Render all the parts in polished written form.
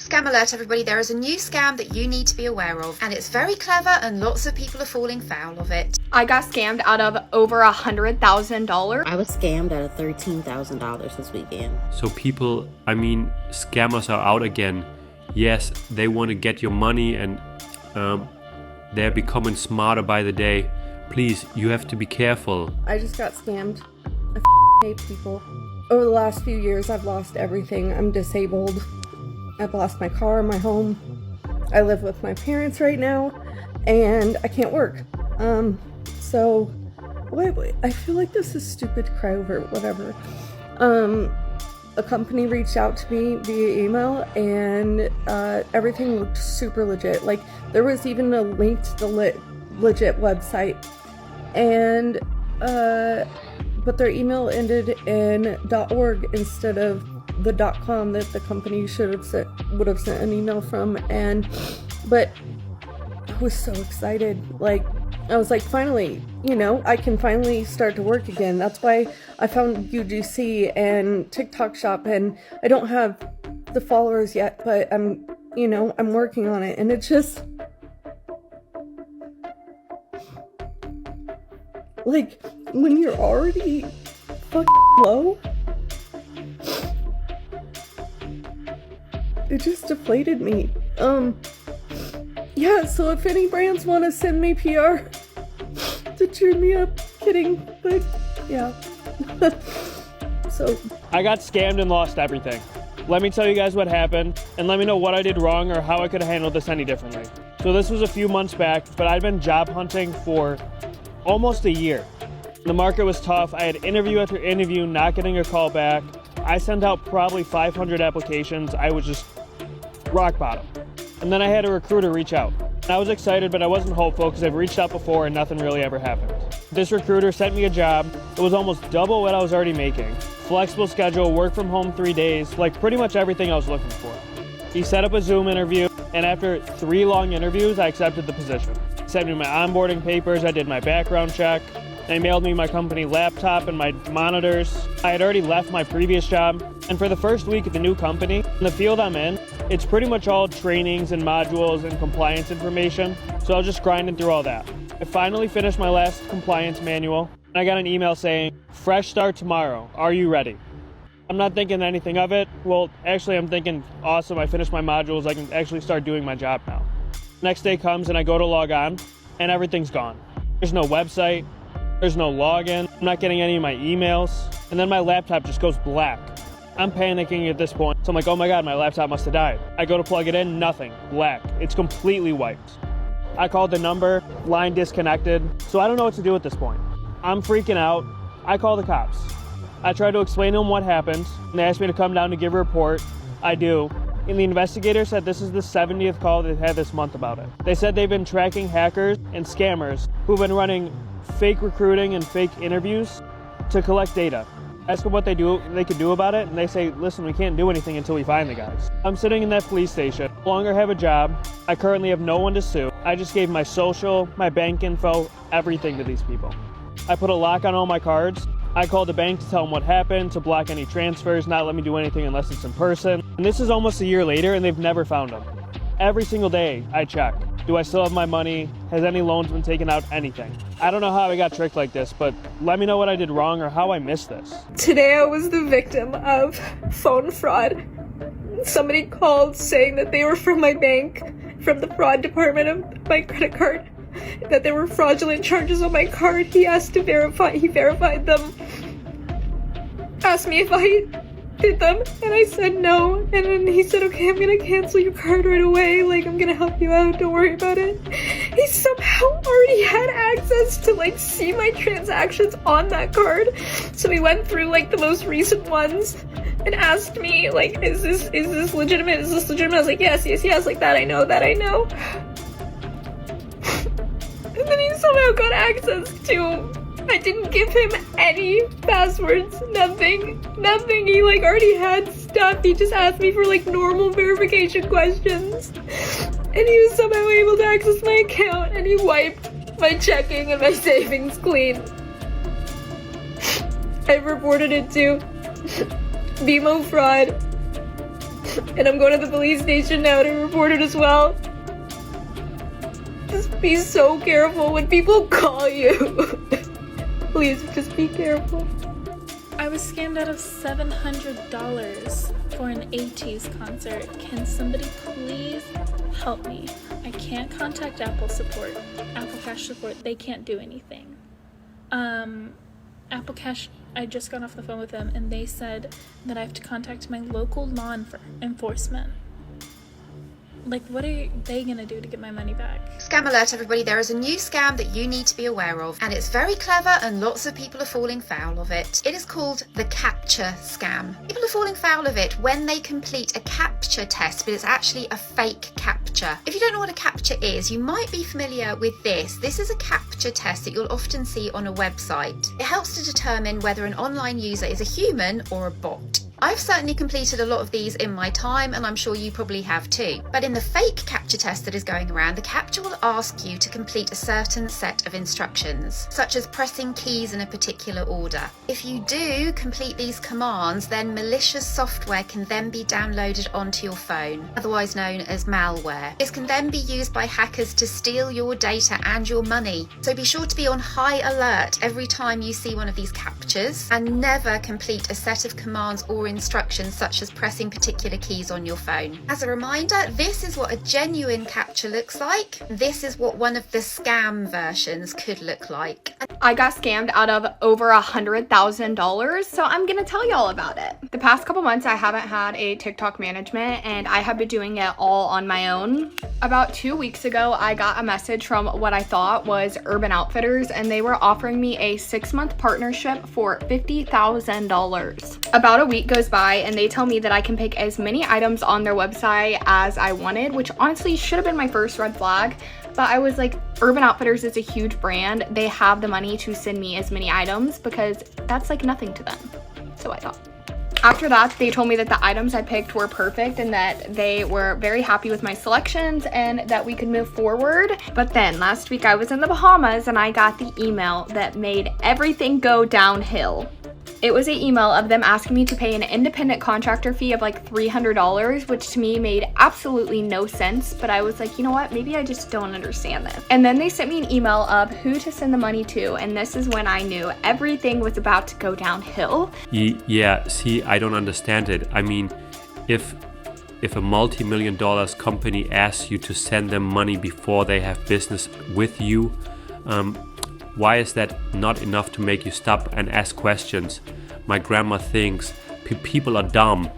Scam alert, everybody. There is a new scam that you need to be aware of, and it's very clever and lots of people are falling foul of it. I got scammed out of over $100,000. I was scammed out of $13,000 this weekend. So people, scammers are out again. Yes, they want to get your money and they're becoming smarter by the day. Please, you have to be careful. I just got scammed. I hate people. Over the last few years, I've lost everything. I'm disabled. I've lost my car, my home. I live with my parents right now, and I can't work. So, wait, I feel like this is stupid to cry over, whatever. A company reached out to me via email, and everything looked super legit. Like, there was even a link to the legit website. And, but their email ended in .org instead of the .com that the company would have sent an email from. But I was so excited. Like, I was like, finally, I can finally start to work again. That's why I found UGC and TikTok Shop, and I don't have the followers yet, but I'm working on it, and it's just like, when you're already low, it just deflated me. Yeah, so if any brands want to send me PR to cheer me up, kidding, but yeah. So I got scammed and lost everything. Let me tell you guys what happened, and let me know what I did wrong or how I could have handled this any differently. So this was a few months back, but I'd been job hunting for almost a year. The market was tough. I had interview after interview, not getting a call back. I sent out probably 500 applications. I was just rock bottom. And then I had a recruiter reach out. I was excited, but I wasn't hopeful because I've reached out before and nothing really ever happened. This recruiter sent me a job. It was almost double what I was already making. Flexible schedule, work from home 3 days, like pretty much everything I was looking for. He set up a Zoom interview, and after 3 long interviews, I accepted the position. He sent me my onboarding papers, I did my background check. They mailed me my company laptop and my monitors. I had already left my previous job. And for the first week at the new company, in the field I'm in, it's pretty much all trainings and modules and compliance information. So I was just grinding through all that. I finally finished my last compliance manual, and I got an email saying, "Fresh start tomorrow. Are you ready?" I'm not thinking anything of it. Well, actually, I'm thinking, awesome, I finished my modules. I can actually start doing my job now. Next day comes, and I go to log on, and everything's gone. There's no website. There's no login. I'm not getting any of my emails. And then my laptop just goes black. I'm panicking at this point. So I'm like, oh my God, my laptop must have died. I go to plug it in, nothing, black. It's completely wiped. I called the number, line disconnected. So I don't know what to do at this point. I'm freaking out. I call the cops. I try to explain to them what happened, and they asked me to come down to give a report. I do. And the investigator said this is the 70th call they've had this month about it. They said they've been tracking hackers and scammers who've been running fake recruiting and fake interviews to collect data. Ask them what they could do about it, and they say, listen, we can't do anything until we find the guys. I'm sitting in that police station, no longer have a job. I currently have no one to sue. I just gave my social, my bank info, everything to these people. I put a lock on all my cards. I called the bank to tell them what happened, to block any transfers, not let me do anything unless it's in person. And this is almost a year later, and they've never found them. Every single day I check. Do I still have my money? Has any loans been taken out? Anything. I don't know how I got tricked like this, but let me know what I did wrong or how I missed this. Today I was the victim of phone fraud. Somebody called saying that they were from my bank, from the fraud department of my credit card, that there were fraudulent charges on my card. He verified them, asked me if I did them, and I said no, and then he said, okay, I'm gonna cancel your card right away, like, I'm gonna help you out, don't worry about it. He somehow already had access to, like, see my transactions on that card, so he went through, like, the most recent ones, and asked me, like, is this legitimate, is this legitimate? I was like, yes, like, that I know. And then he somehow got access to, I didn't give him any passwords, nothing. He, like, already had stuff. He just asked me for, like, normal verification questions. And he was somehow able to access my account, and he wiped my checking and my savings clean. I reported it to BMO Fraud, And I'm going to the police station now to report it as well. Just be so careful when people call you. Please, just be careful. I was scammed out of $700 for an ATEEZ concert. Can somebody please help me? I can't contact Apple support, Apple Cash support. They can't do anything. Apple Cash, I just got off the phone with them and they said that I have to contact my local law enforcement. Like, what are they gonna do to get my money back? Scam alert, everybody. There is a new scam that you need to be aware of, and it's very clever and lots of people are falling foul of it. It is called the CAPTCHA scam. People are falling foul of it when they complete a CAPTCHA test, but it's actually a fake CAPTCHA. If you don't know what a CAPTCHA is, you might be familiar with this. This is a CAPTCHA test that you'll often see on a website. It helps to determine whether an online user is a human or a bot. I've certainly completed a lot of these in my time, and I'm sure you probably have too. But in the fake CAPTCHA test that is going around, the CAPTCHA will ask you to complete a certain set of instructions, such as pressing keys in a particular order. If you do complete these commands, then malicious software can then be downloaded onto your phone, otherwise known as malware. This can then be used by hackers to steal your data and your money. So be sure to be on high alert every time you see one of these CAPTCHAs, and never complete a set of commands or instructions such as pressing particular keys on your phone. As a reminder, this is what a genuine CAPTCHA looks like. This is what one of the scam versions could look like. I got scammed out of over $100,000, so I'm gonna tell y'all about it. The past couple months I haven't had a TikTok management and I have been doing it all on my own. About 2 weeks ago, I got a message from what I thought was Urban Outfitters, and they were offering me a 6-month partnership for $50,000. About a week goes by and they tell me that I can pick as many items on their website as I wanted, which honestly should have been my first red flag. But I was like, Urban Outfitters is a huge brand. They have the money to send me as many items because that's like nothing to them. So I thought. After that, they told me that the items I picked were perfect and that they were very happy with my selections and that we could move forward. But then last week I was in the Bahamas and I got the email that made everything go downhill. It was an email of them asking me to pay an independent contractor fee of like $300, which to me made absolutely no sense. But I was like, you know what? Maybe I just don't understand this. And then they sent me an email of who to send the money to. And this is when I knew everything was about to go downhill. Yeah, see, I don't understand it. I mean, if a multi-million dollars company asks you to send them money before they have business with you, why is that not enough to make you stop and ask questions? My grandma thinks people are dumb.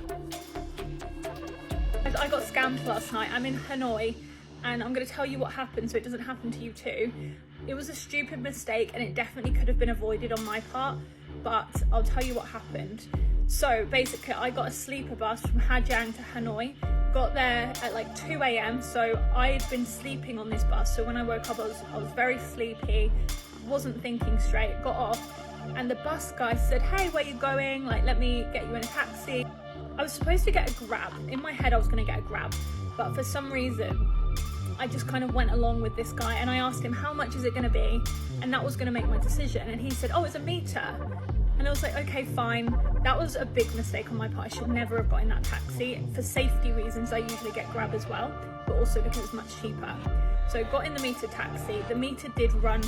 I got scammed last night. I'm in Hanoi and I'm going to tell you what happened so it doesn't happen to you too. It was a stupid mistake and it definitely could have been avoided on my part, but I'll tell you what happened. So basically I got a sleeper bus from Ha Giang to Hanoi, got there at like 2 a.m. so I had been sleeping on this bus, so when I woke up I was very sleepy, wasn't thinking straight, got off, and the bus guy said, hey, where you going? Like, let me get you in a taxi. I was supposed to get a Grab. In my head I was going to get a Grab, but for some reason I just kind of went along with this guy and I asked him, how much is it going to be? And that was going to make my decision, and he said, oh, it's a meter. And I was like, okay, fine. That was a big mistake on my part. I should never have got in that taxi. For safety reasons, I usually get Grab as well, but also because it's much cheaper. So I got in the meter taxi. The meter did run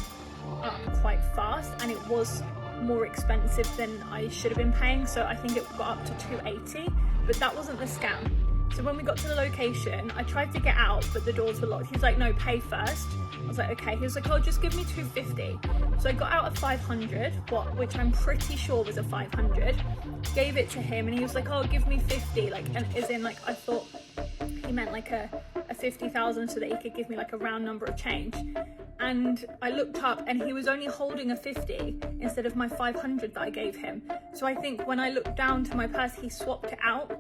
up quite fast and it was more expensive than I should have been paying. So I think it got up to $280, but that wasn't the scam. So when we got to the location, I tried to get out, but the doors were locked. He was like, no, pay first. I was like, okay. He was like, oh, just give me $250. So I got out at 500, which I'm pretty sure was a 500. Gave it to him and he was like, oh, give me 50. Like, and as in like, I thought he meant like a 50,000 so that he could give me like a round number of change. And I looked up and he was only holding a 50 instead of my 500 that I gave him. So I think when I looked down to my purse, he swapped it out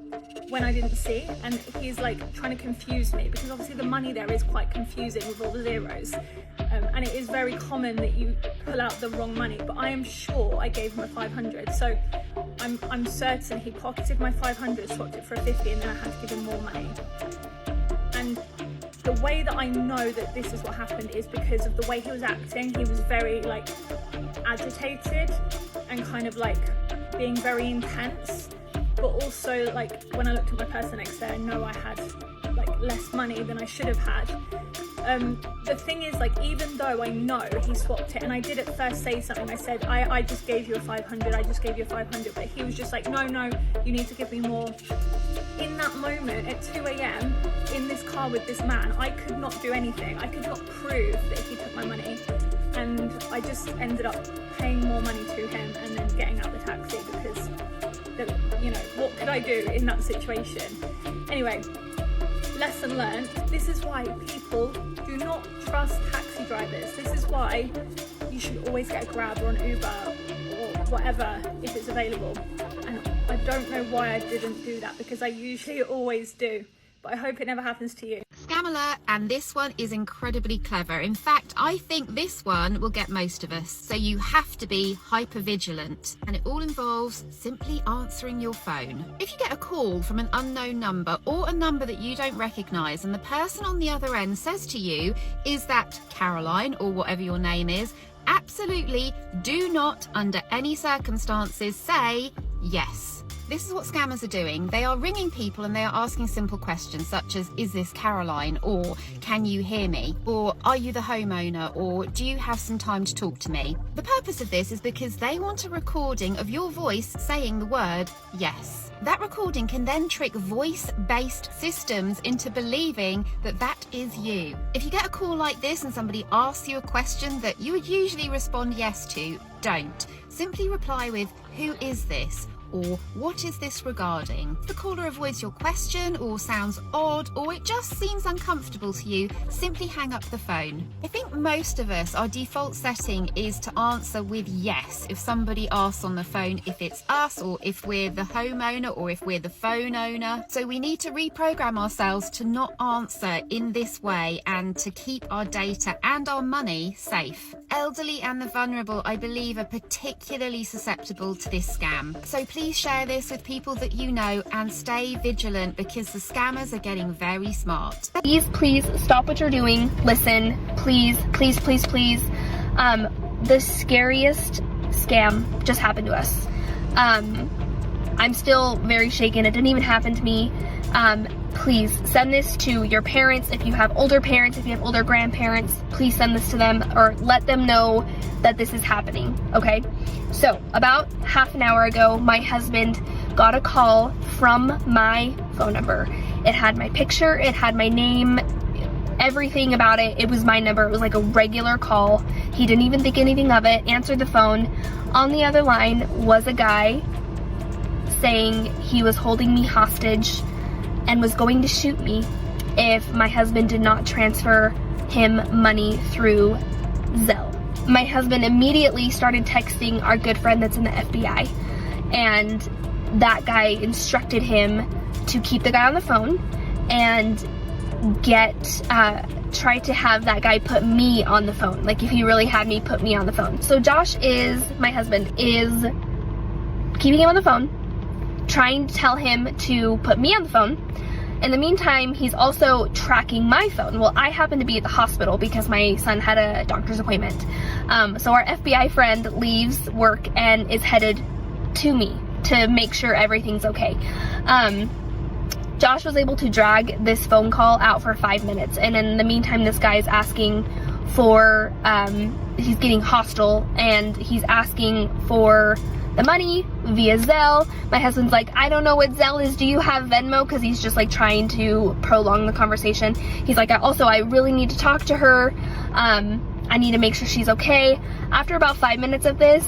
when I didn't see, and he's like trying to confuse me because obviously the money there is quite confusing with all the zeros, and it is very common that you pull out the wrong money, but I am sure I gave him a 500. So I'm certain he pocketed my 500, swapped it for a 50, and then I had to give him more money. And the way that I know that this is what happened is because of the way he was acting. He was very like agitated and kind of like being very intense. but also like when I looked at my purse the next day, I know I had like less money than I should have had. The thing is, like, even though I know he swapped it, and I did at first say something, I said, I just gave you a 500, I just gave you a 500, but he was just like, no, you need to give me more. In that moment at 2 a.m. in this car with this man, I could not do anything. I could not prove that he took my money, and I just ended up paying more money to him and then getting out the taxi because, what could I do in that situation? Anyway, lesson learned. This is why people do not trust taxi drivers. This is why you should always get a Grab or an Uber or whatever if it's available. And I don't know why I didn't do that, because I usually always do, but I hope it never happens to you. Scam alert, and this one is incredibly clever. In fact, I think this one will get most of us, so you have to be hyper vigilant, and it all involves simply answering your phone. If you get a call from an unknown number or a number that you don't recognize, and the person on the other end says to you, "Is that Caroline?" or whatever your name is, absolutely do not under any circumstances say yes. This is what scammers are doing. They are ringing people and they are asking simple questions such as, "Is this Caroline?" or "Can you hear me?" or "Are you the homeowner?" or "Do you have some time to talk to me?" The purpose of this is because they want a recording of your voice saying the word yes. That recording can then trick voice-based systems into believing that that is you. If you get a call like this and somebody asks you a question that you would usually respond yes to, don't. Simply reply with, "Who is this?" or "What is this regarding?" If the caller avoids your question or sounds odd or it just seems uncomfortable to you, simply hang up the phone. I think most of us, our default setting is to answer with yes if somebody asks on the phone, if it's us or if we're the homeowner or if we're the phone owner. So we need to reprogram ourselves to not answer in this way and to keep our data and our money safe. Elderly and the vulnerable, I believe, are particularly susceptible to this scam. So please share this with people that you know and stay vigilant, because the scammers are getting very smart. Please stop what you're doing. Listen, please. The scariest scam just happened to us. I'm still very shaken. It didn't even happen to me. Please send this to your parents. If you have older parents, if you have older grandparents, please send this to them or let them know that this is happening, okay? So about half an hour ago, my husband got a call from my phone number. It had my picture, it had my name, everything about it. It was my number. It was like a regular call. He didn't even think anything of it, answered the phone. On the other line was a guy saying he was holding me hostage and was going to shoot me if my husband did not transfer him money through Zelle. My husband immediately started texting our good friend that's in the FBI, and that guy instructed him to keep the guy on the phone and try to have that guy put me on the phone. Like, if he really had me, put me on the phone. So Josh my husband is keeping him on the phone, trying to tell him to put me on the phone. In the meantime, he's also tracking my phone. Well, I happen to be at the hospital because my son had a doctor's appointment. So our FBI friend leaves work and is headed to me to make sure everything's okay. Josh was able to drag this phone call out for 5 minutes. And in the meantime, this guy is asking for, he's getting hostile and he's asking for the money via Zelle. My husband's like, "I don't know what Zelle is. Do you have Venmo?" Because he's just like trying to prolong the conversation. He's like, I really need to talk to her. I need to make sure she's okay. After about 5 minutes of this,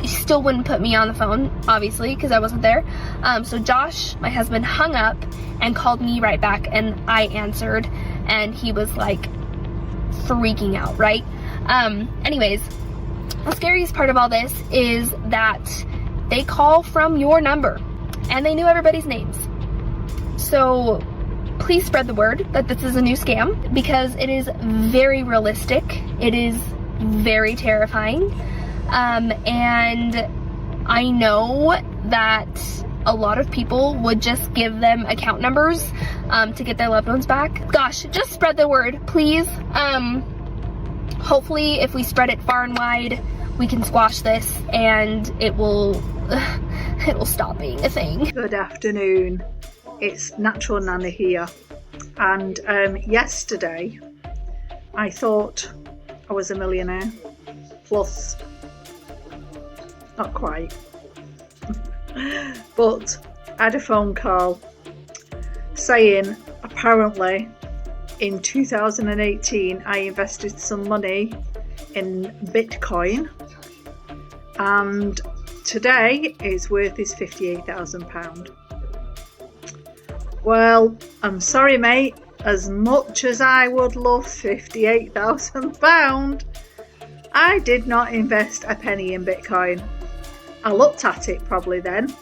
he still wouldn't put me on the phone, obviously, because I wasn't there. So Josh, my husband, hung up and called me right back, and I answered, and he was like freaking out, right? Anyways, the scariest part of all this is that they call from your number and they knew everybody's names. So please spread the word that this is a new scam, because it is very realistic. It is very terrifying. And I know that a lot of people would just give them account numbers to get their loved ones back. Gosh, just spread the word, please. Hopefully, if we spread it far and wide, we can squash this, and it will it'll stop being a thing. Good afternoon. It's Natural Nana here. And yesterday I thought I was a millionaire. Plus, not quite. But I had a phone call saying apparently in 2018 I invested some money in Bitcoin, and today its worth is £58,000. Well, I'm sorry mate, as much as I would love £58,000, I did not invest a penny in Bitcoin. I looked at it probably then,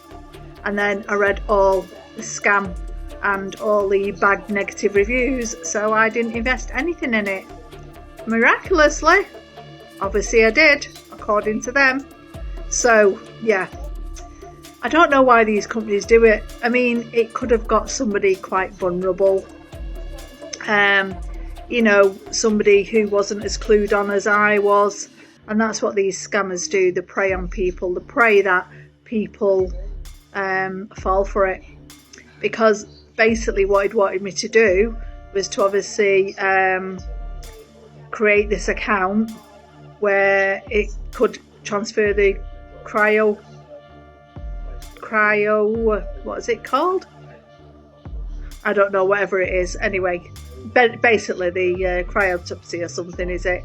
and then I read all the scam and all the bad negative reviews, so I didn't invest anything in it. Miraculously, obviously I did, according to them. So yeah, I don't know why these companies do it. I mean, it could have got somebody quite vulnerable, you know, somebody who wasn't as clued on as I was, and that's what these scammers do. They prey on people. They pray that people fall for it, because basically what he'd wanted me to do was to obviously create this account where it could transfer the cryo, what is it called? I don't know, whatever it is. Anyway, basically the cryotopsy or something, is it?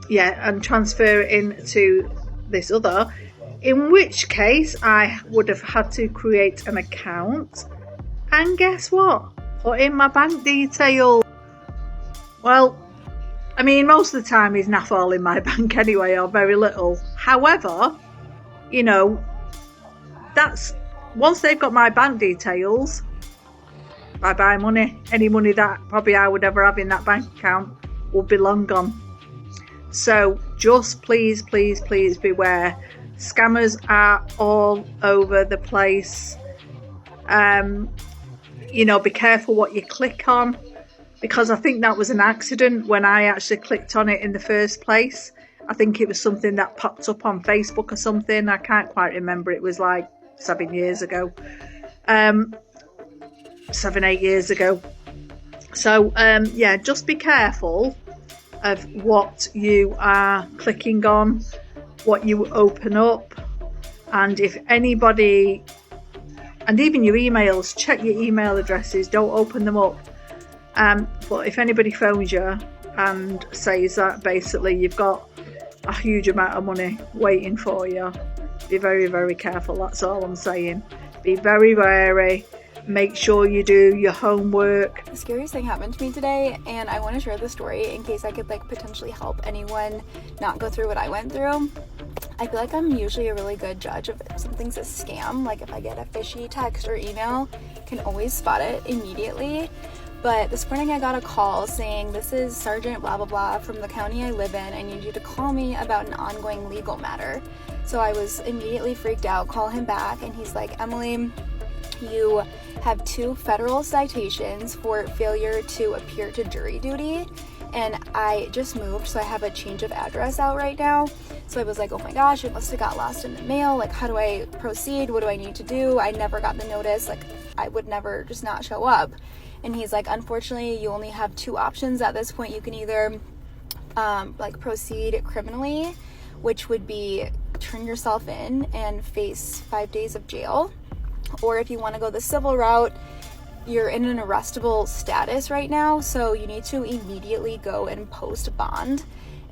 Yeah, and transfer it into this other, in which case I would have had to create an account and guess what? Put in my bank details. Well, I mean, most of the time is naff all in my bank anyway, or very little. However, you know, that's once they've got my bank details, bye-bye money. Any money that probably I would ever have in that bank account will be long gone. So just please, please, please beware. Scammers are all over the place. You know, be careful what you click on, because I think that was an accident when I actually clicked on it in the first place. I think it was something that popped up on Facebook or something. I can't quite remember. It was like 7 years ago. 7-8 years ago. So yeah, just be careful of what you are clicking on, what you open up, and if anybody, and even your emails, check your email addresses, don't open them up. But if anybody phones you and says that basically you've got a huge amount of money waiting for you, be very, very careful. That's all I'm saying. Be very wary. Make sure you do your homework. The scariest thing happened to me today, and I want to share the story in case I could like potentially help anyone not go through what I went through. I feel like I'm usually a really good judge of if something's a scam. Like if I get a fishy text or email, I can always spot it immediately. But this morning I got a call saying, this is Sergeant blah blah blah from the county I live in. I need you to call me about an ongoing legal matter. So I was immediately freaked out, call him back, and he's like, Emily, you have 2 federal citations for failure to appear to jury duty, and I just moved, so I have a change of address out right now. So I was like, oh my gosh, it must have got lost in the mail. Like, how do I proceed? What do I need to do? I never got the notice. Like, I would never just not show up. And he's like, unfortunately, you only have 2 options at this point. You can either like proceed criminally, which would be turn yourself in and face 5 days of jail. Or if you want to go the civil route, you're in an arrestable status right now, so you need to immediately go and post bond.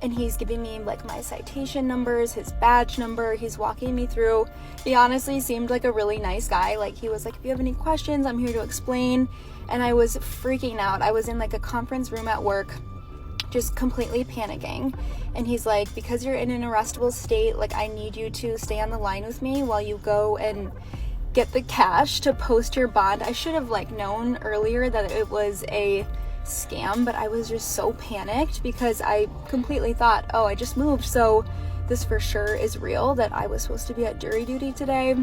And he's giving me like my citation numbers, his badge number, he's walking me through. He honestly seemed like a really nice guy. Like he was like, if you have any questions, I'm here to explain. And I was freaking out. I was in like a conference room at work, just completely panicking. And he's like, because you're in an arrestable state, like I need you to stay on the line with me while you go and get the cash to post your bond. I should have like known earlier that it was a scam, but I was just so panicked because I completely thought, oh, I just moved, so this for sure is real, that I was supposed to be at jury duty today,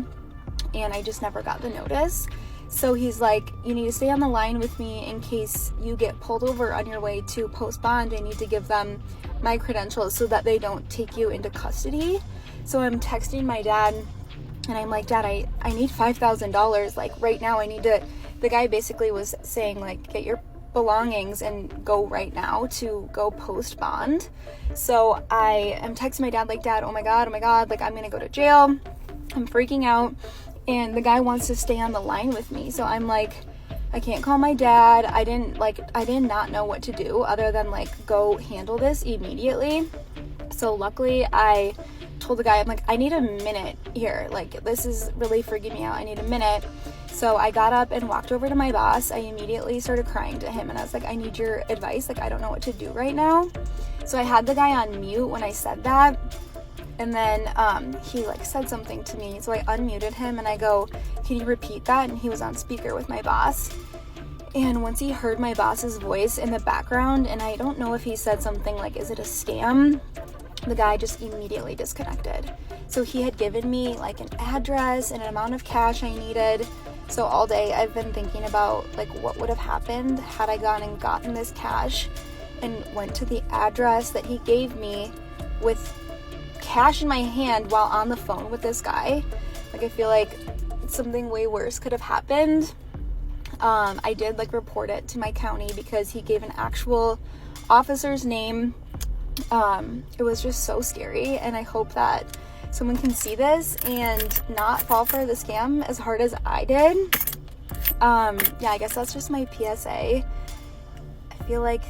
and I just never got the notice. So he's like, you need to stay on the line with me in case you get pulled over on your way to post bond. I need to give them my credentials so that they don't take you into custody. So I'm texting my dad And I'm like, Dad, I need $5,000, like right now. I need to, the guy basically was saying like, get your belongings and go right now to go post bond. So I am texting my dad like, Dad, oh my God, like I'm gonna go to jail. I'm freaking out. And the guy wants to stay on the line with me. So I'm like, I can't call my dad. I did not know what to do other than like go handle this immediately. So luckily I told the guy, I'm like, I need a minute here. Like, this is really freaking me out. I need a minute. So I got up and walked over to my boss. I immediately started crying to him and I was like, I need your advice. Like, I don't know what to do right now. So I had the guy on mute when I said that. And then he like said something to me. So I unmuted him and I go, can you repeat that? And he was on speaker with my boss. And once he heard my boss's voice in the background, and I don't know if he said something like, is it a scam? The guy just immediately disconnected. So he had given me like an address and an amount of cash I needed. So all day I've been thinking about like what would have happened had I gone and gotten this cash and went to the address that he gave me with cash in my hand while on the phone with this guy. Like, I feel like something way worse could have happened. I did like report it to my county because he gave an actual officer's name. It was just so scary, and I hope that someone can see this and not fall for the scam as hard as I did. Yeah, I guess that's just my PSA. I feel like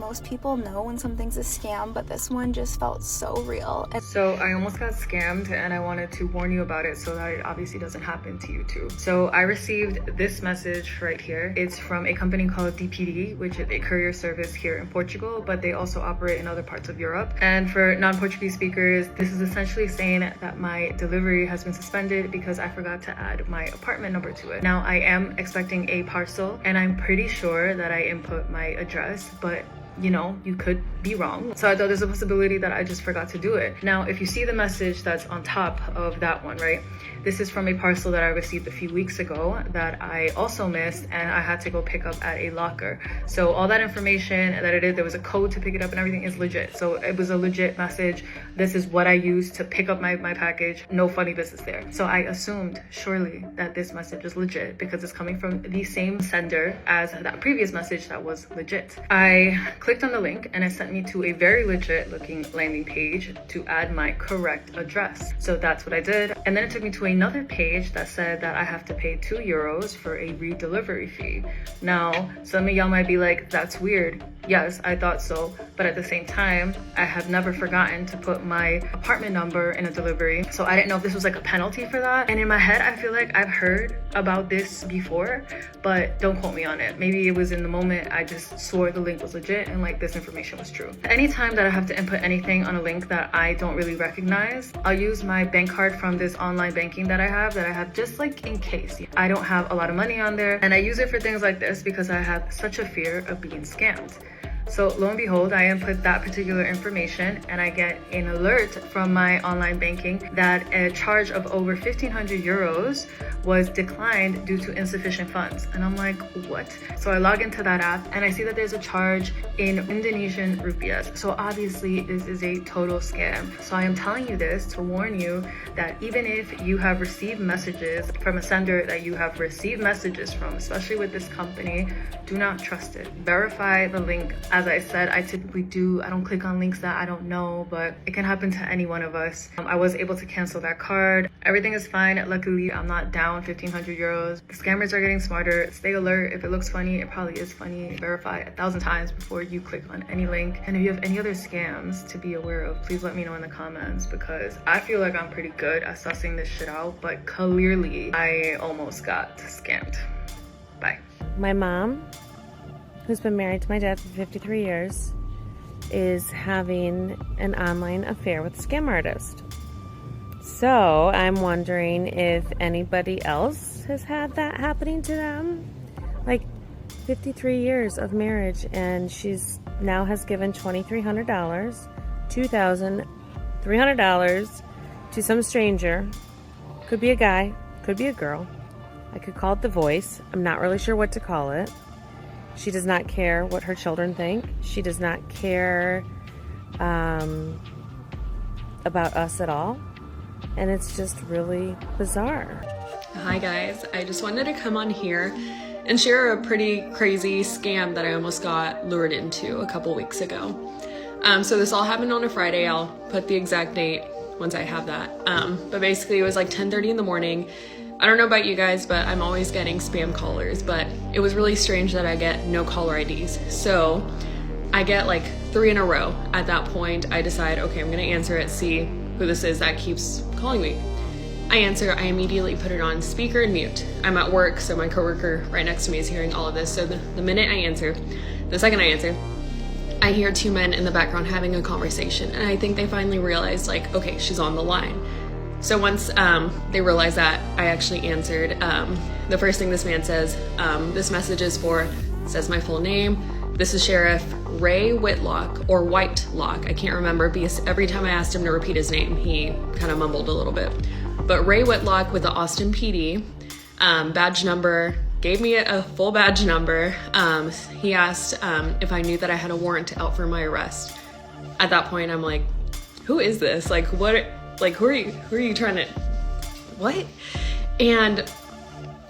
most people know when something's a scam, but this one just felt so real. So I almost got scammed, and I wanted to warn you about it so that it obviously doesn't happen to you too. So I received this message right here. It's from a company called DPD, which is a courier service here in Portugal, but they also operate in other parts of Europe. And for non-Portuguese speakers, this is essentially saying that my delivery has been suspended because I forgot to add my apartment number to it. Now I am expecting a parcel, and I'm pretty sure that I input my address, but you know, you could be wrong. So I thought there's a possibility that I just forgot to do it. Now, if you see the message that's on top of that one, right? This is from a parcel that I received a few weeks ago that I also missed, and I had to go pick up at a locker. So all that information that it is, there was a code to pick it up and everything is legit. So it was a legit message. This is what I used to pick up my package. No funny business there. So I assumed surely that this message is legit because it's coming from the same sender as that previous message that was legit. I clicked on the link and it sent me to a very legit looking landing page to add my correct address. So that's what I did. And then it took me to another page that said that I have to pay €2 for a redelivery fee. Now, some of y'all might be like, that's weird. Yes, I thought so. But at the same time, I have never forgotten to put my apartment number in a delivery. So I didn't know if this was like a penalty for that. And in my head, I feel like I've heard about this before, but don't quote me on it. Maybe it was in the moment I just swore the link was legit and like this information was true. Anytime that I have to input anything on a link that I don't really recognize, I'll use my bank card from this online banking that I have just like in case. I don't have a lot of money on there, and I use it for things like this because I have such a fear of being scammed. So lo and behold, I input that particular information and I get an alert from my online banking that a charge of over 1,500 euros was declined due to insufficient funds. And I'm like, what? So I log into that app and I see that there's a charge in Indonesian rupiahs. So obviously this is a total scam. So I am telling you this to warn you that even if you have received messages from a sender that you have received messages from, especially with this company, do not trust it. Verify the link. As I said, I typically I don't click on links that I don't know, but it can happen to any one of us. I was able to cancel that card. Everything is fine. Luckily, I'm not down 1,500 euros. The scammers are getting smarter. Stay alert. If it looks funny, it probably is funny. Verify 1,000 times before you click on any link. And if you have any other scams to be aware of, please let me know in the comments, because I feel like I'm pretty good at sussing this shit out, but clearly I almost got scammed. Bye. My mom, who's been married to my dad for 53 years, is having an online affair with a scam artist. So I'm wondering if anybody else has had that happening to them. Like 53 years of marriage, and she's now has given $2,300, $2,300 to some stranger. Could be a guy, could be a girl. I could call it The Voice. I'm not really sure what to call it. She does not care what her children think. She does not care about us at all. And it's just really bizarre. Hi guys, I just wanted to come on here and share a pretty crazy scam that I almost got lured into a couple weeks ago. So this all happened on a Friday. I'll put the exact date once I have that. But basically it was like 10:30 in the morning. I don't know about you guys, but I'm always getting spam callers, but it was really strange that I get no caller IDs. So I get like 3 in a row. At that point, I decide, okay, I'm gonna answer it, see who this is that keeps calling me. I answer, I immediately put it on speaker and mute. I'm at work, so my coworker right next to me is hearing all of this. So the minute I answer, the second I answer, I hear 2 men in the background having a conversation, and I think they finally realized, like, okay, she's on the line. So once they realized that I actually answered, the first thing this man says, this message is for, says my full name. This is Sheriff Ray Whitlock, or Whitelock. I can't remember because every time I asked him to repeat his name, he kind of mumbled a little bit. But Ray Whitlock with the Austin PD, badge number, gave me a full badge number. He asked if I knew that I had a warrant out for my arrest. At that point, I'm like, who is this? Like, what? Like, who are you trying to, what? And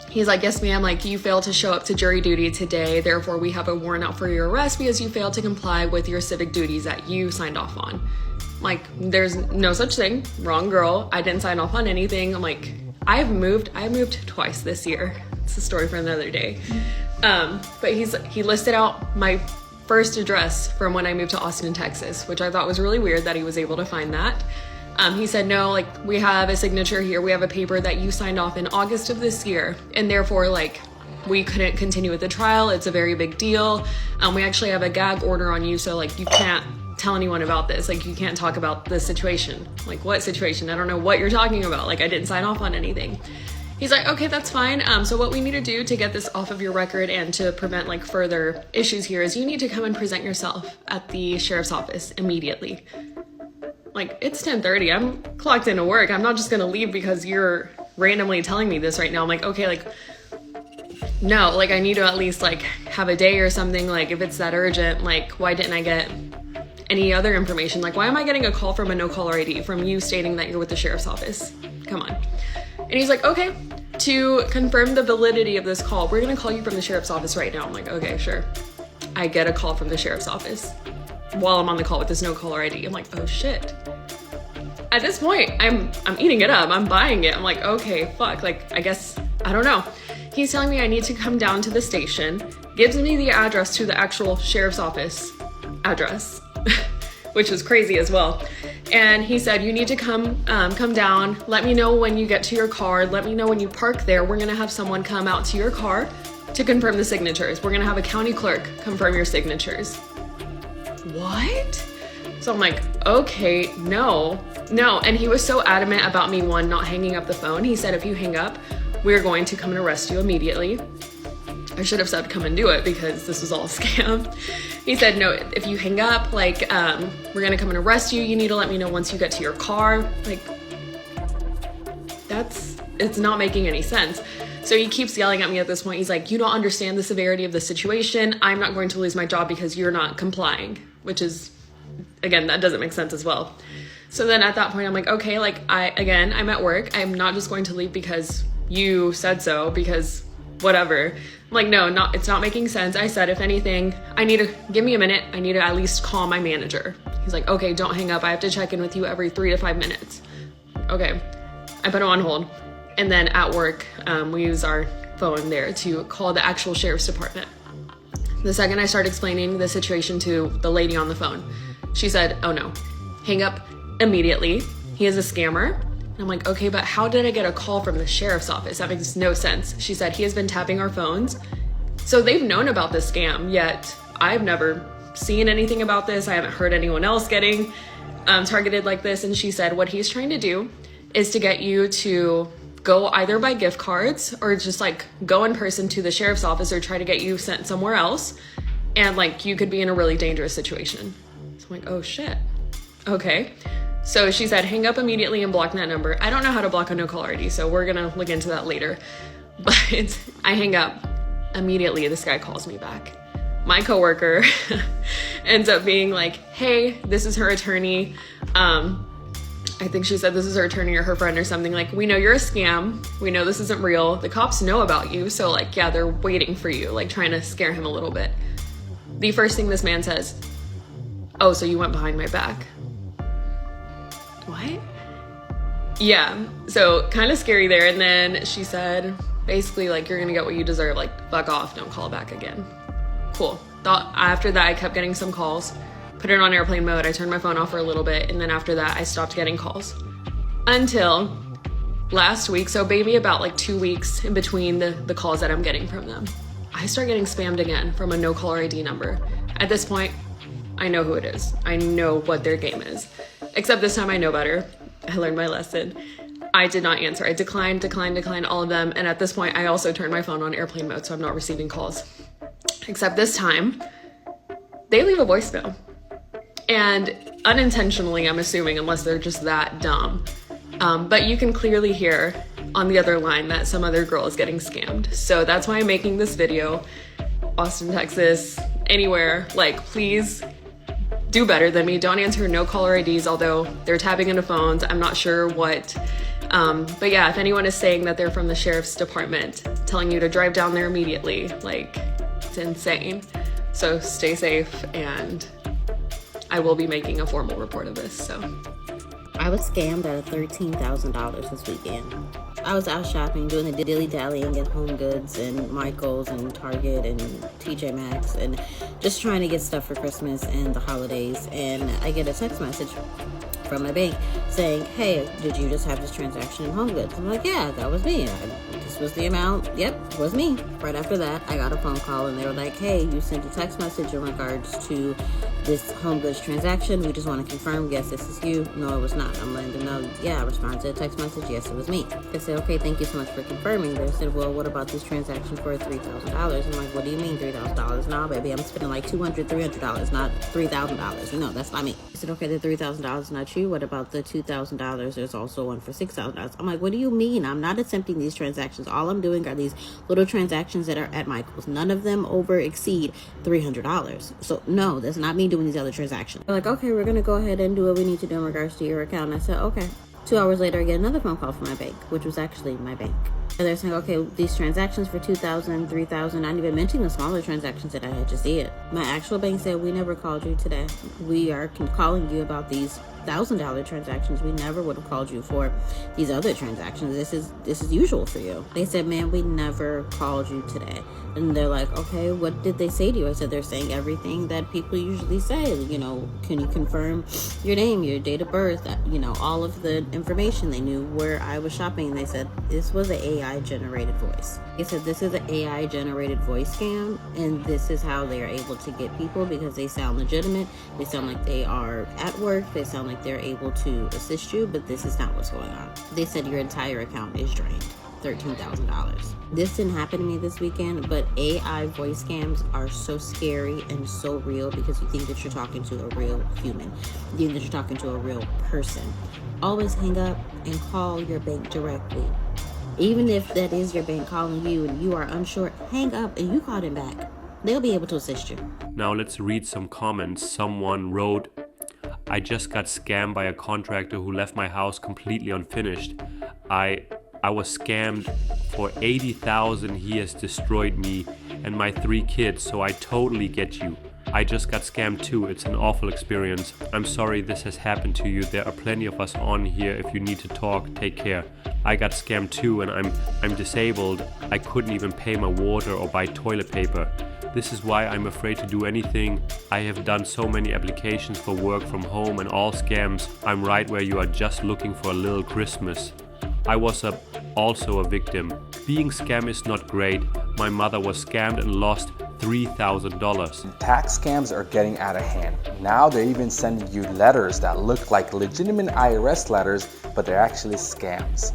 he's like, yes, ma'am, like, you failed to show up to jury duty today. Therefore, we have a warrant out for your arrest because you failed to comply with your civic duties that you signed off on. Like, there's no such thing. Wrong girl. I didn't sign off on anything. I'm like, I moved twice this year. It's a story for another day. But he listed out my first address from when I moved to Austin, Texas, which I thought was really weird that he was able to find that. He said, no, like, we have a signature here. We have a paper that you signed off in August of this year. And therefore, like, we couldn't continue with the trial. It's a very big deal. We actually have a gag order on you. So, like, you can't tell anyone about this. Like, you can't talk about the situation. Like, what situation? I don't know what you're talking about. Like, I didn't sign off on anything. He's like, okay, that's fine. So what we need to do to get this off of your record and to prevent, like, further issues here is you need to come and present yourself at the sheriff's office immediately. Like, it's 10:30. I'm clocked into work. I'm not just gonna leave because you're randomly telling me this right now. I'm like, okay, like, no, like, I need to at least, like, have a day or something. Like, if it's that urgent, like, why didn't I get any other information? Like, why am I getting a call from a no caller ID from you stating that you're with the sheriff's office? Come on. And he's like, okay, to confirm the validity of this call, we're gonna call you from the sheriff's office right now. I'm like, okay, sure. I get a call from the sheriff's office while I'm on the call with this no caller ID. I'm like, oh shit. At this point, I'm eating it up. I'm buying it. I'm like, okay, fuck. Like, I guess, I don't know. He's telling me I need to come down to the station, gives me the address to the actual sheriff's office address, which was crazy as well. And he said, you need to come down. Let me know when you get to your car. Let me know when you park there. We're gonna have someone come out to your car to confirm the signatures. We're gonna have a county clerk confirm your signatures. What? So I'm like, okay, no. And he was so adamant about me, one, not hanging up the phone. He said, if you hang up, we're going to come and arrest you immediately. I should have said come and do it because this was all a scam. He said, no, if you hang up, like, we're gonna come and arrest you. You need to let me know once you get to your car. Like, it's not making any sense. So he keeps yelling at me at this point. He's like, you don't understand the severity of the situation. I'm not going to lose my job because you're not complying, which is, again, that doesn't make sense as well. So then at that point, I'm like, okay, like, I'm at work. I'm not just going to leave because you said so, because whatever. I'm like, no, it's not making sense. I said, if anything, I need to, give me a minute. I need to at least call my manager. He's like, okay, don't hang up. I have to check in with you every 3 to 5 minutes. Okay, I put him on hold. And then at work, we use our phone there to call the actual sheriff's department. The second I started explaining the situation to the lady on the phone, she said, oh no, hang up immediately. He is a scammer. And I'm like, okay, but how did I get a call from the sheriff's office? That makes no sense. She said, he has been tapping our phones. So they've known about this scam, yet I've never seen anything about this. I haven't heard anyone else getting targeted like this. And she said, what he's trying to do is to get you to go either buy gift cards or just like go in person to the sheriff's office or try to get you sent somewhere else. And like, you could be in a really dangerous situation. So I'm like, oh shit. Okay. So she said, hang up immediately and block that number. I don't know how to block a no caller ID, so we're gonna look into that later. But I hang up immediately. This guy calls me back. My coworker ends up being like, hey, this is her attorney. I I think she said this is her attorney or her friend or something, like, we know you're a scam. We know this isn't real. The cops know about you. So like, yeah, they're waiting for you, like trying to scare him a little bit. The first thing this man says, oh, so you went behind my back. What? Yeah, so kind of scary there. And then she said, basically like, you're gonna get what you deserve, like fuck off, don't call back again. Cool. Thought after that I kept getting some calls, put it on airplane mode, I turned my phone off for a little bit, and then after that I stopped getting calls. Until last week, so maybe about like 2 weeks in between the calls that I'm getting from them, I start getting spammed again from a no caller ID number. At this point, I know who it is. I know what their game is. Except this time I know better. I learned my lesson. I did not answer. I declined all of them. And at this point, I also turned my phone on airplane mode, so I'm not receiving calls. Except this time, they leave a voicemail. And unintentionally, I'm assuming, unless they're just that dumb. But you can clearly hear on the other line that some other girl is getting scammed. So that's why I'm making this video. Austin, Texas, anywhere, like, please do better than me. Don't answer no caller IDs, although they're tapping into phones. I'm not sure what. But yeah, if anyone is saying that they're from the sheriff's department, telling you to drive down there immediately, like, it's insane. So stay safe, and I will be making a formal report of this, so. I was scammed out of $13,000 this weekend. I was out shopping, doing the dilly-dallying at Home Goods and Michael's and Target and TJ Maxx, and just trying to get stuff for Christmas and the holidays. And I get a text message from my bank saying, hey, did you just have this transaction in Home Goods? I'm like, yeah, that was me. This was the amount. Yep, was me. Right after that, I got a phone call, and they were like, hey, you sent a text message in regards to this Home Goods transaction. We just want to confirm, yes, this is you. No, it was not. I'm letting them know, yeah, I responded to the text message, yes, it was me. They said, okay, thank you so much for confirming. They said, well, what about this transaction for $3,000? I'm like, what do you mean $3,000? No, baby, I'm spending like $200, $300, not $3,000. You know, that's not me. I said, okay, the $3,000 is not you. What about the $2,000? There's also one for $6,000. I'm like, what do you mean? I'm not attempting these transactions. All I'm doing are these little transactions that are at Michael's. None of them exceed $300. So no, that's not me doing these other transactions. They're like, okay, we're gonna go ahead and do what we need to do in regards to your account. And I said, okay. 2 hours later, I get another phone call from my bank, which was actually my bank. And they're saying, okay, these transactions for $2,000, $3,000, not even mentioning the smaller transactions that I had just did. My actual bank said, we never called you today. We are calling you about these $1,000 transactions. We never would have called you for these other transactions. This is usual for you. They said, man, we never called you today. And they're like, okay, what did they say to you? I said, they're saying everything that people usually say. You know, can you confirm your name, your date of birth, you know, all of the information. They knew where I was shopping. And they said, this was an AI generated voice. They said, this is an AI generated voice scam, and this is how they are able to get people, because they sound legitimate. They sound like they are at work. They sound like they're able to assist you, but this is not what's going on. They said your entire account is drained. $13,000. This didn't happen to me this weekend, but AI voice scams are so scary and so real, because you think that you're talking to a real human. You think that you're talking to a real person. Always hang up and call your bank directly. Even if that is your bank calling you and you are unsure, hang up and you call them back. They'll be able to assist you. Now let's read some comments. Someone wrote, I just got scammed by a contractor who left my house completely unfinished. I was scammed for $80,000. He has destroyed me and my 3 kids, so I totally get you. I just got scammed too. It's an awful experience. I'm sorry this has happened to you. There are plenty of us on here. If you need to talk, take care. I got scammed too, and I'm disabled. I couldn't even pay my water or buy toilet paper. This is why I'm afraid to do anything. I have done so many applications for work from home and all scams. I'm right where you are, just looking for a little Christmas. I was also a victim. Being scammed is not great. My mother was scammed and lost $3,000. Tax scams are getting out of hand. Now they're even sending you letters that look like legitimate IRS letters, but they're actually scams.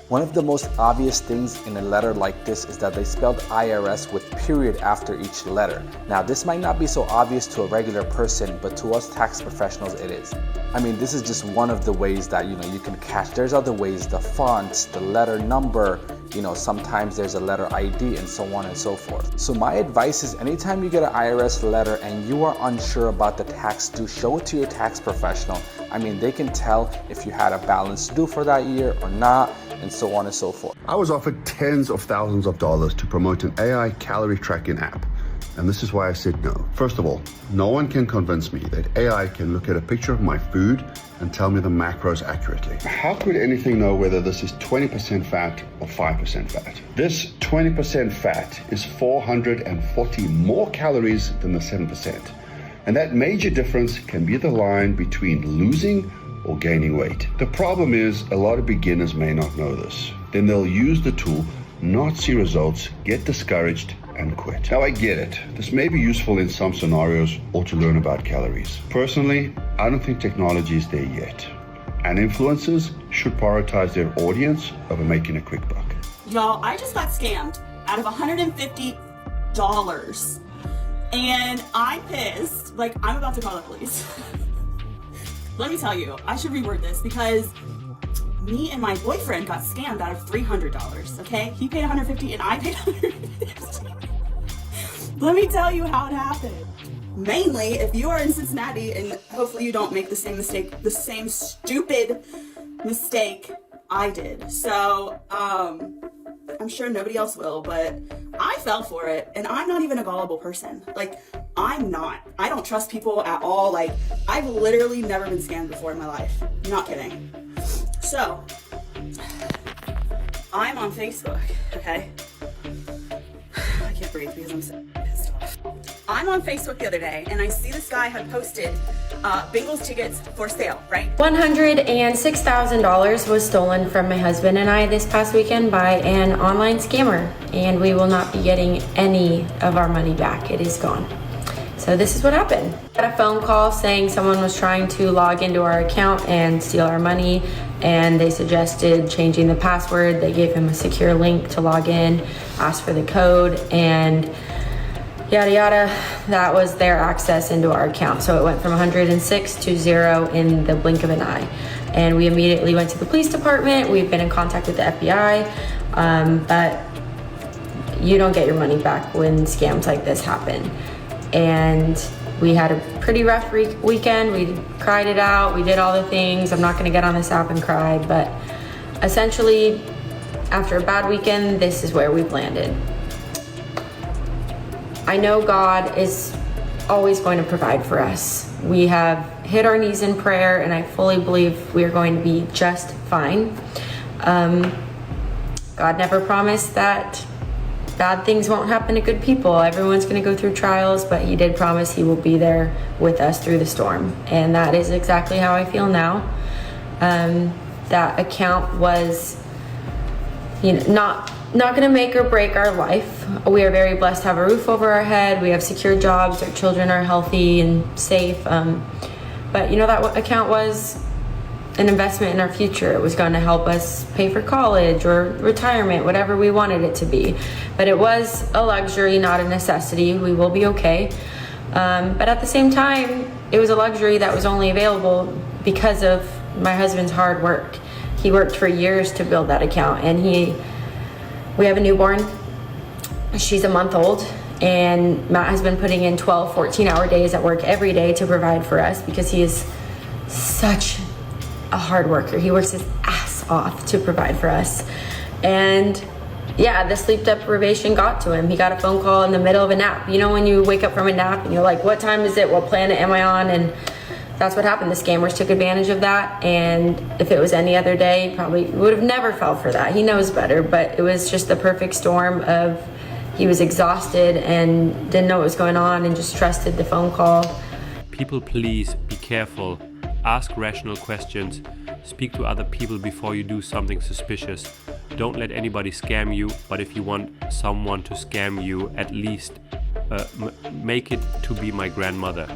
One of the most obvious things in a letter like this is that they spelled IRS with period after each letter. Now, this might not be so obvious to a regular person, but to us tax professionals it is. I mean, this is just one of the ways that, you can catch. There's other ways, the fonts, the letter number, sometimes there's a letter ID and so on and so forth. So my advice is anytime you get an IRS letter and you are unsure about the tax due, show it to your tax professional. I mean, they can tell if you had a balance due for that year or not, and so on and so forth. I was offered tens of thousands of dollars to promote an AI calorie tracking app. And this is why I said no. First of all, no one can convince me that AI can look at a picture of my food and tell me the macros accurately. How could anything know whether this is 20% fat or 5% fat? This 20% fat is 440 more calories than the 7%. And that major difference can be the line between losing or gaining weight. The problem is a lot of beginners may not know this. Then they'll use the tool, not see results, get discouraged, and quit. Now I get it. This may be useful in some scenarios or to learn about calories. Personally, I don't think technology is there yet. And influencers should prioritize their audience over making a quick buck. Y'all, I just got scammed out of $150. And I'm pissed. Like, I'm about to call the police. Let me tell you, I should reword this because me and my boyfriend got scammed out of $300, okay? He paid $150 and I paid $150. Let me tell you how it happened. Mainly, if you are in Cincinnati, and hopefully you don't make the same mistake, the same stupid mistake I did. So, I'm sure nobody else will, but I fell for it, and I'm not even a gullible person. Like, I'm not. I don't trust people at all. Like, I've literally never been scammed before in my life. I'm not kidding. So, I'm on Facebook, okay? I can't breathe because I'm so pissed off. I'm on Facebook the other day, and I see this guy had posted Bengals tickets for sale, right? $106,000 was stolen from my husband and I this past weekend by an online scammer, and we will not be getting any of our money back. It is gone. So this is what happened. I got a phone call saying someone was trying to log into our account and steal our money, and they suggested changing the password. They gave him a secure link to log in, asked for the code, and yada yada. That was their access into our account. So it went from 106 to 0 in the blink of an eye. And we immediately went to the police department. We've been in contact with the FBI, but you don't get your money back when scams like this happen. And we had a pretty rough weekend. We cried it out. We did all the things. I'm not gonna get on this app and cry, but essentially, after a bad weekend, this is where we've landed. I know God is always going to provide for us. We have hit our knees in prayer, and I fully believe we are going to be just fine. God never promised that bad things won't happen to good people. Everyone's going to go through trials, but he did promise he will be there with us through the storm. And that is exactly how I feel now. That account was, not going to make or break our life. We are very blessed to have a roof over our head. We have secure jobs. Our children are healthy and safe. But that account was an investment in our future. It was going to help us pay for college or retirement, whatever we wanted it to be. But it was a luxury, not a necessity. We will be okay. But at the same time, it was a luxury that was only available because of my husband's hard work. He worked for years to build that account, and we have a newborn. She's a month old, and Matt has been putting in 12, 14-hour days at work every day to provide for us because he is such a hard worker. He works his ass off to provide for us. And yeah, the sleep deprivation got to him. He got a phone call in the middle of a nap. When you wake up from a nap and you're like, what time is it? What planet am I on? And that's what happened. The scammers took advantage of that. And if it was any other day, probably would have never fell for that. He knows better, but it was just the perfect storm of he was exhausted and didn't know what was going on and just trusted the phone call. People, please be careful. Ask rational questions. Speak to other people before you do something suspicious. Don't let anybody scam you, but if you want someone to scam you, at least make it to be my grandmother.